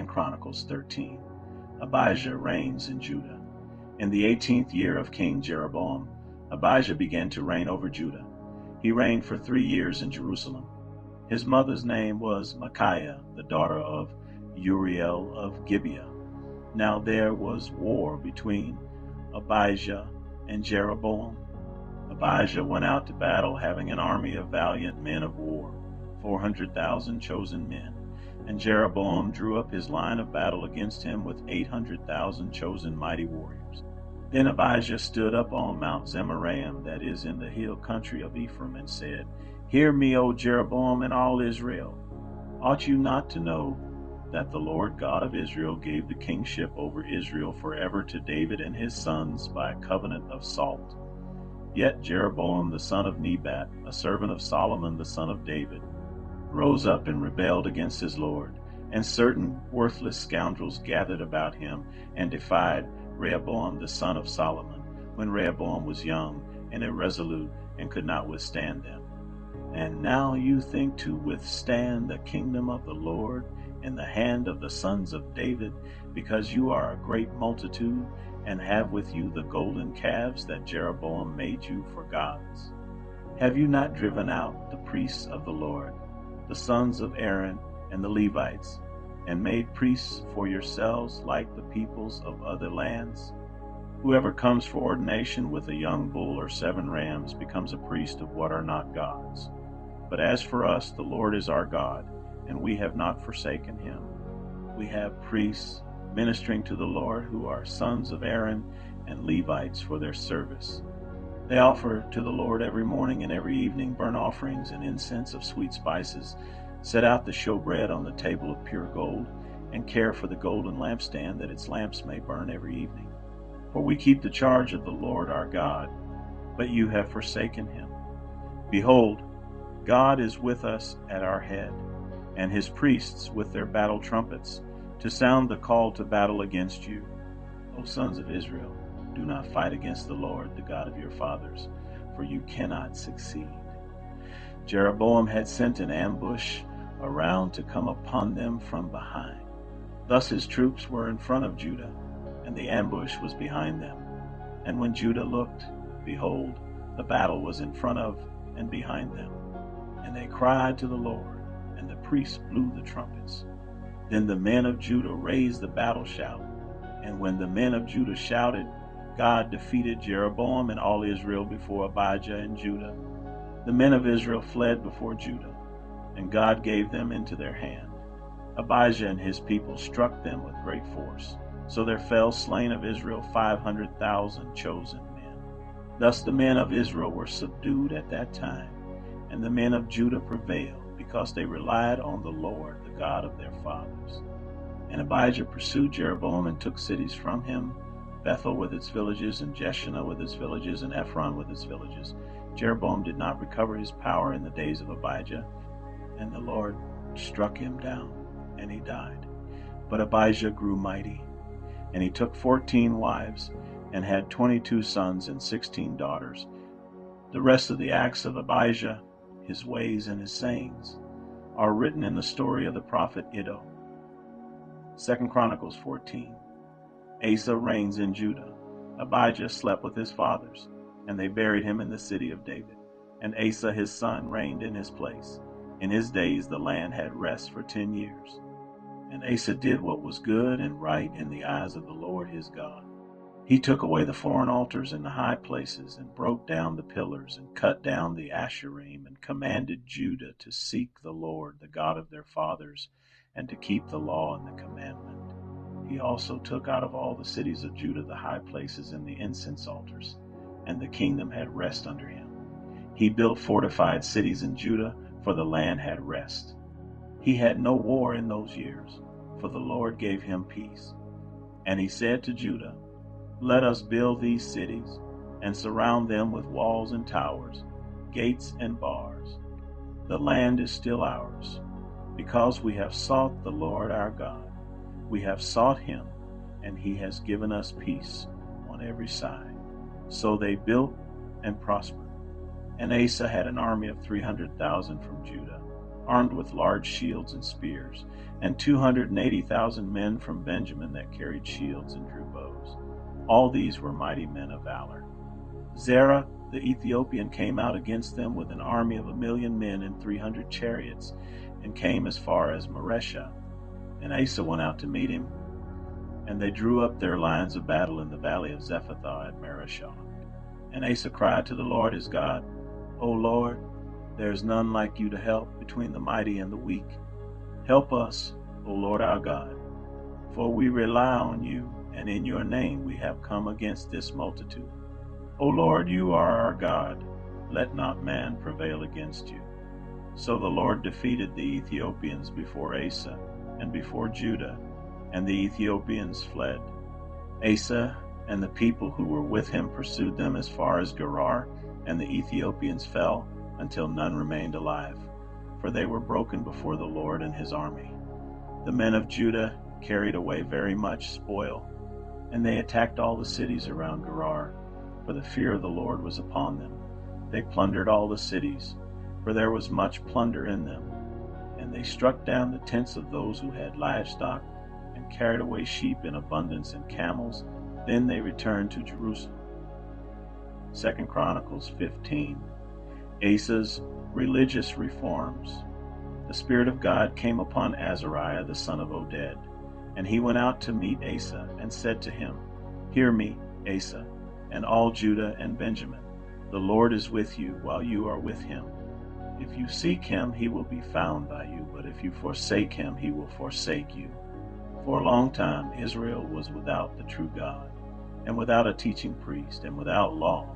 Chronicles 13. Abijah reigns in Judah. In the 18th year of King Jeroboam, Abijah began to reign over Judah. He reigned for 3 years in Jerusalem. His mother's name was Micaiah, the daughter of Uriel of Gibeah. Now there was war between Abijah and Jeroboam. Abijah went out to battle, having an army of valiant men of war, 400,000 chosen men. And Jeroboam drew up his line of battle against him with 800,000 chosen mighty warriors. Then Abijah stood up on Mount Zemaraim, that is in the hill country of Ephraim, and said, Hear me, O Jeroboam and all Israel. Ought you not to know that the Lord God of Israel gave the kingship over Israel forever to David and his sons by a covenant of salt? Yet Jeroboam the son of Nebat, a servant of Solomon the son of David, rose up and rebelled against his Lord, and certain worthless scoundrels gathered about him and defied Rehoboam the son of Solomon, when Rehoboam was young and irresolute and could not withstand them. And now you think to withstand the kingdom of the Lord in the hand of the sons of David, because you are a great multitude, and have with you the golden calves that Jeroboam made you for gods. Have you not driven out the priests of the Lord, the sons of Aaron and the Levites, and made priests for yourselves like the peoples of other lands? Whoever comes for ordination with a young bull or 7 rams becomes a priest of what are not gods. But as for us, the Lord is our God, and we have not forsaken him. We have priests ministering to the Lord who are sons of Aaron and Levites for their service. They offer to the Lord every morning and every evening burnt offerings and incense of sweet spices, set out the showbread on the table of pure gold, and care for the golden lampstand that its lamps may burn every evening. For we keep the charge of the Lord our God, but you have forsaken him. Behold, God is with us at our head, and his priests with their battle trumpets, to sound the call to battle against you. O sons of Israel, do not fight against the Lord, the God of your fathers, for you cannot succeed. Jeroboam had sent an ambush around to come upon them from behind. Thus his troops were in front of Judah, and the ambush was behind them. And when Judah looked, behold, the battle was in front of and behind them. And they cried to the Lord, and the priests blew the trumpets. Then the men of Judah raised the battle shout, and when the men of Judah shouted, God defeated Jeroboam and all Israel before Abijah and Judah. The men of Israel fled before Judah, and God gave them into their hand. Abijah and his people struck them with great force, so there fell slain of Israel 500,000 chosen men. Thus the men of Israel were subdued at that time, and the men of Judah prevailed, because they relied on the Lord, the God of their fathers. And Abijah pursued Jeroboam and took cities from him, Bethel with its villages, and Jeshanah with its villages, and Ephron with its villages. Jeroboam did not recover his power in the days of Abijah, and the Lord struck him down, and he died. But Abijah grew mighty, and he took 14 wives, and had 22 sons and 16 daughters. The rest of the acts of Abijah, his ways and his sayings, are written in the story of the prophet Iddo. 2 Chronicles 14. Asa reigns in Judah. Abijah slept with his fathers, and they buried him in the city of David. And Asa his son reigned in his place. In his days the land had rest for 10 years. And Asa did what was good and right in the eyes of the Lord his God. He took away the foreign altars in the high places, and broke down the pillars, and cut down the Asherim, and commanded Judah to seek the Lord, the God of their fathers, and to keep the law and the commandment. He also took out of all the cities of Judah the high places and the incense altars, and the kingdom had rest under him. He built fortified cities in Judah, for the land had rest. He had no war in those years, for the Lord gave him peace. And he said to Judah, Let us build these cities, and surround them with walls and towers, gates and bars. The land is still ours, because we have sought the Lord our God. We have sought him, and he has given us peace on every side. So they built and prospered. And Asa had an army of 300,000 from Judah, armed with large shields and spears, and 280,000 men from Benjamin that carried shields and drew bows. All these were mighty men of valor. Zerah the Ethiopian came out against them with an army of 1,000,000 men and 300 chariots, and came as far as Mareshah. And Asa went out to meet him, and they drew up their lines of battle in the valley of Zephathah at Mareshah. And Asa cried to the Lord his God, O Lord, there is none like you to help between the mighty and the weak. Help us, O Lord our God, for we rely on you, and in your name we have come against this multitude. O Lord, you are our God. Let not man prevail against you. So the Lord defeated the Ethiopians before Asa and before Judah, and the Ethiopians fled. Asa and the people who were with him pursued them as far as Gerar, and the Ethiopians fell until none remained alive, for they were broken before the Lord and his army. The men of Judah carried away very much spoil, and they attacked all the cities around Gerar, for the fear of the Lord was upon them. They plundered all the cities, for there was much plunder in them. And they struck down the tents of those who had livestock, and carried away sheep in abundance and camels. Then they returned to Jerusalem. 2 Chronicles 15. Asa's religious reforms. The Spirit of God came upon Azariah the son of Oded, and he went out to meet Asa, and said to him, Hear me, Asa, and all Judah and Benjamin. The Lord is with you while you are with him. If you seek him, he will be found by you, but if you forsake him, he will forsake you. For a long time Israel was without the true God, and without a teaching priest, and without law.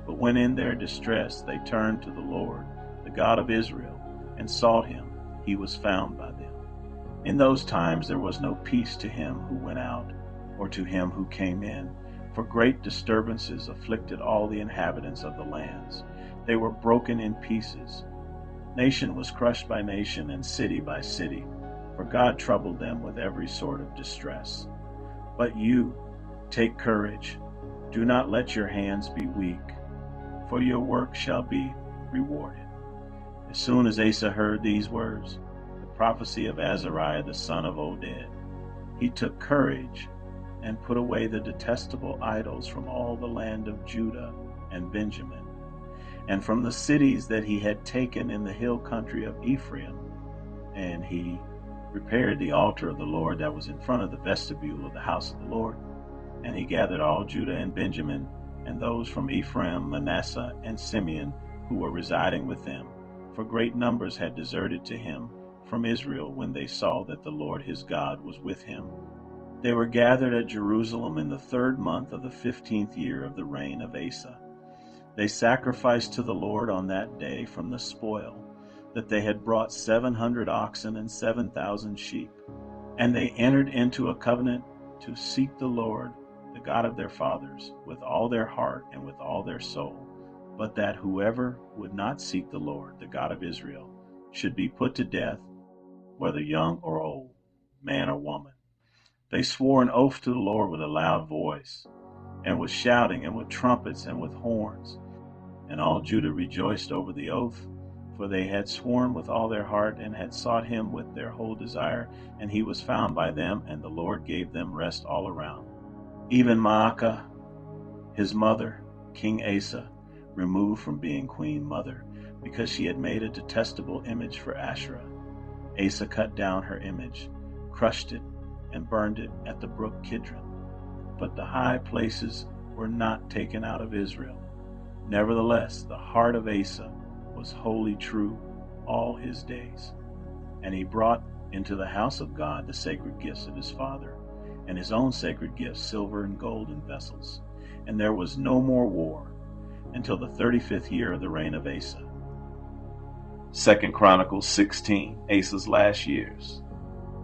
But when in their distress they turned to the Lord, the God of Israel, and sought him, he was found by them. In those times there was no peace to him who went out, or to him who came in, for great disturbances afflicted all the inhabitants of the lands. They were broken in pieces. Nation was crushed by nation, and city by city, for God troubled them with every sort of distress. But you, take courage. Do not let your hands be weak, for your work shall be rewarded. As soon as Asa heard these words, the prophecy of Azariah the son of Oded, he took courage and put away the detestable idols from all the land of Judah and Benjamin, and from the cities that he had taken in the hill country of Ephraim. And he repaired the altar of the Lord that was in front of the vestibule of the house of the Lord. And he gathered all Judah and Benjamin, and those from Ephraim, Manasseh, and Simeon, who were residing with them, for great numbers had deserted to him from Israel when they saw that the Lord his God was with him. They were gathered at Jerusalem in the 3rd month of the 15th year of the reign of Asa. They sacrificed to the Lord on that day from the spoil, that they had brought 700 oxen and 7,000 sheep. And they entered into a covenant to seek the Lord, the God of their fathers, with all their heart and with all their soul, but that whoever would not seek the Lord, the God of Israel, should be put to death, whether young or old, man or woman. They swore an oath to the Lord with a loud voice, and with shouting, and with trumpets, and with horns. And all Judah rejoiced over the oath, for they had sworn with all their heart, and had sought him with their whole desire, and he was found by them, and the Lord gave them rest all around. Even Maacah, his mother, King Asa, removed from being queen mother, because she had made a detestable image for Asherah. Asa cut down her image, crushed it, and burned it at the brook Kidron. But the high places were not taken out of Israel. Nevertheless, the heart of Asa was wholly true all his days. And he brought into the house of God the sacred gifts of his father, and his own sacred gifts, silver and gold in vessels. And there was no more war until the 35th year of the reign of Asa. 2 Chronicles 16, Asa's last years.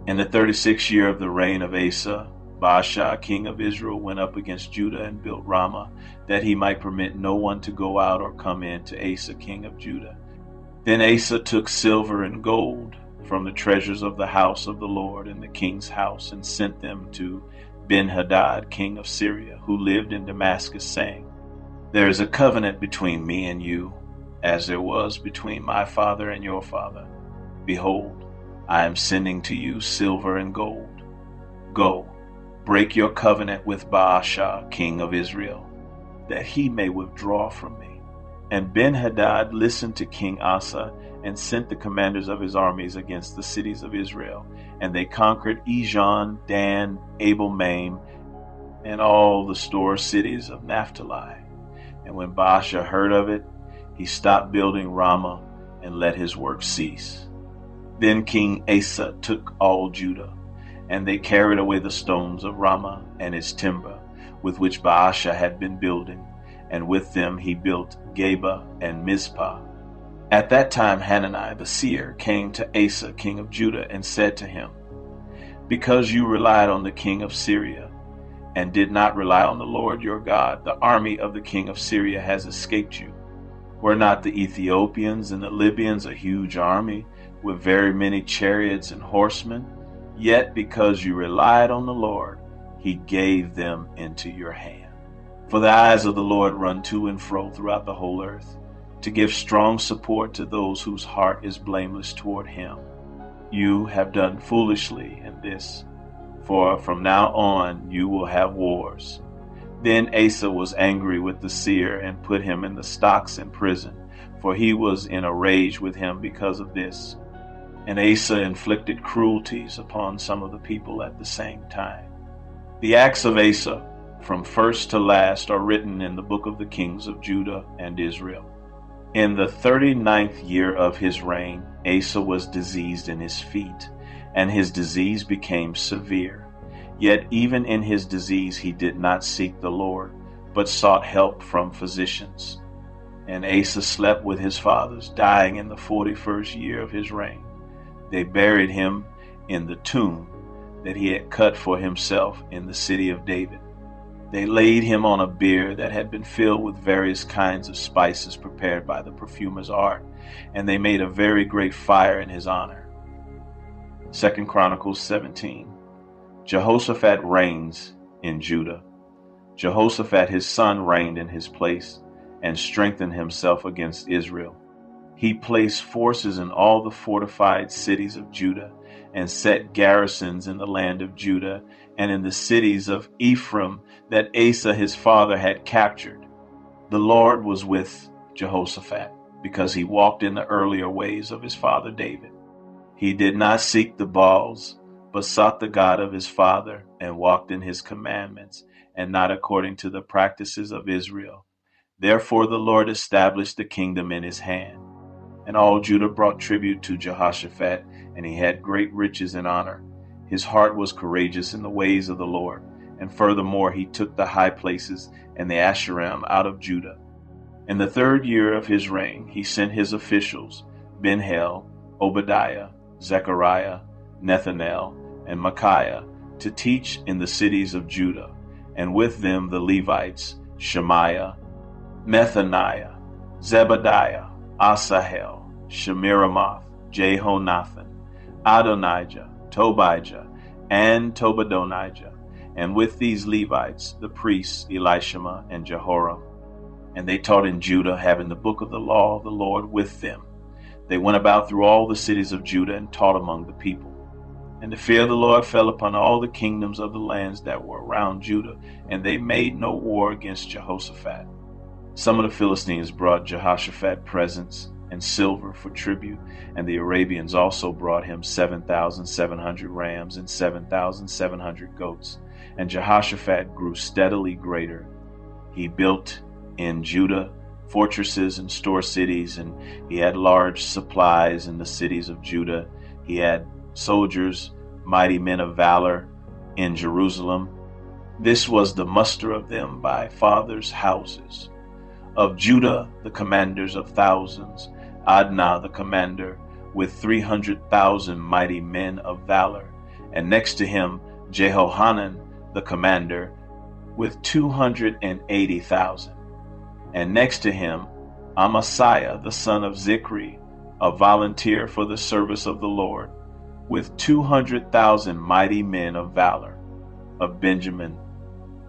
In the 36th year of the reign of Asa, Baasha, king of Israel, went up against Judah and built Ramah, that he might permit no one to go out or come in to Asa, king of Judah. Then Asa took silver and gold from the treasures of the house of the Lord and the king's house, and sent them to Ben-Hadad, king of Syria, who lived in Damascus, saying, There is a covenant between me and you, as there was between my father and your father. Behold, I am sending to you silver and gold. Go, break your covenant with Baasha, king of Israel, that he may withdraw from me. And Ben-Hadad listened to King Asa and sent the commanders of his armies against the cities of Israel. And they conquered Ijon, Dan, Abel-Maim, and all the store cities of Naphtali. And when Baasha heard of it, he stopped building Ramah and let his work cease. Then King Asa took all Judah, and they carried away the stones of Ramah and its timber, with which Baasha had been building, and with them he built Geba and Mizpah. At that time Hanani the seer came to Asa king of Judah and said to him, Because you relied on the king of Syria, and did not rely on the Lord your God, the army of the king of Syria has escaped you. Were not the Ethiopians and the Libyans a huge army, with very many chariots and horsemen? Yet because you relied on the Lord, he gave them into your hand. For the eyes of the Lord run to and fro throughout the whole earth, to give strong support to those whose heart is blameless toward him. You have done foolishly in this, for from now on you will have wars. Then Asa was angry with the seer and put him in the stocks in prison, for he was in a rage with him because of this. And Asa inflicted cruelties upon some of the people at the same time. The acts of Asa, from first to last, are written in the book of the kings of Judah and Israel. In the 39th year of his reign, Asa was diseased in his feet, and his disease became severe. Yet even in his disease he did not seek the Lord, but sought help from physicians. And Asa slept with his fathers, dying in the 41st year of his reign. They buried him in the tomb that he had cut for himself in the city of David. They laid him on a bier that had been filled with various kinds of spices prepared by the perfumer's art, and they made a very great fire in his honor. 2 Chronicles 17. Jehoshaphat reigns in Judah. Jehoshaphat his son reigned in his place and strengthened himself against Israel. He placed forces in all the fortified cities of Judah and set garrisons in the land of Judah and in the cities of Ephraim that Asa his father had captured. The Lord was with Jehoshaphat because he walked in the earlier ways of his father David. He did not seek the Baals, but sought the God of his father and walked in his commandments and not according to the practices of Israel. Therefore the Lord established the kingdom in his hand. And all Judah brought tribute to Jehoshaphat, and he had great riches and honor. His heart was courageous in the ways of the Lord. And furthermore, he took the high places and the Asherim out of Judah. In the 3rd year of his reign, he sent his officials, Ben-Hel, Obadiah, Zechariah, Nethanel, and Micaiah, to teach in the cities of Judah, and with them the Levites, Shemaiah, Methaniah, Zebadiah, Asahel, Shemiramoth, Jehonathan, Adonijah, Tobijah, and Tobadonijah, and with these Levites, the priests Elishama and Jehoram. And they taught in Judah, having the book of the law of the Lord with them. They went about through all the cities of Judah and taught among the people. And the fear of the Lord fell upon all the kingdoms of the lands that were around Judah, and they made no war against Jehoshaphat. Some of the Philistines brought Jehoshaphat presents and silver for tribute, and the Arabians also brought him 7,700 rams and 7,700 goats. And Jehoshaphat grew steadily greater. He built in Judah fortresses and store cities, and he had large supplies in the cities of Judah. He had soldiers, mighty men of valor in Jerusalem. This was the muster of them by fathers' houses. Of Judah, the commanders of thousands, Adnah the commander, with 300,000 mighty men of valor, and next to him Jehohanan the commander, with 280,000, and next to him Amasiah the son of Zikri, a volunteer for the service of the Lord, with 200,000 mighty men of valor. Of Benjamin,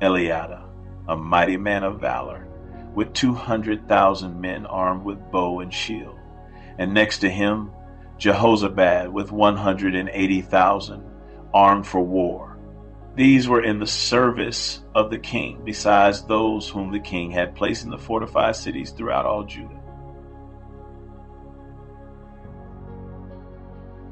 Eliada, a mighty man of valor, with 200,000 men armed with bow and shield. And next to him, Jehozabad with 180,000 armed for war. These were in the service of the king, besides those whom the king had placed in the fortified cities throughout all Judah.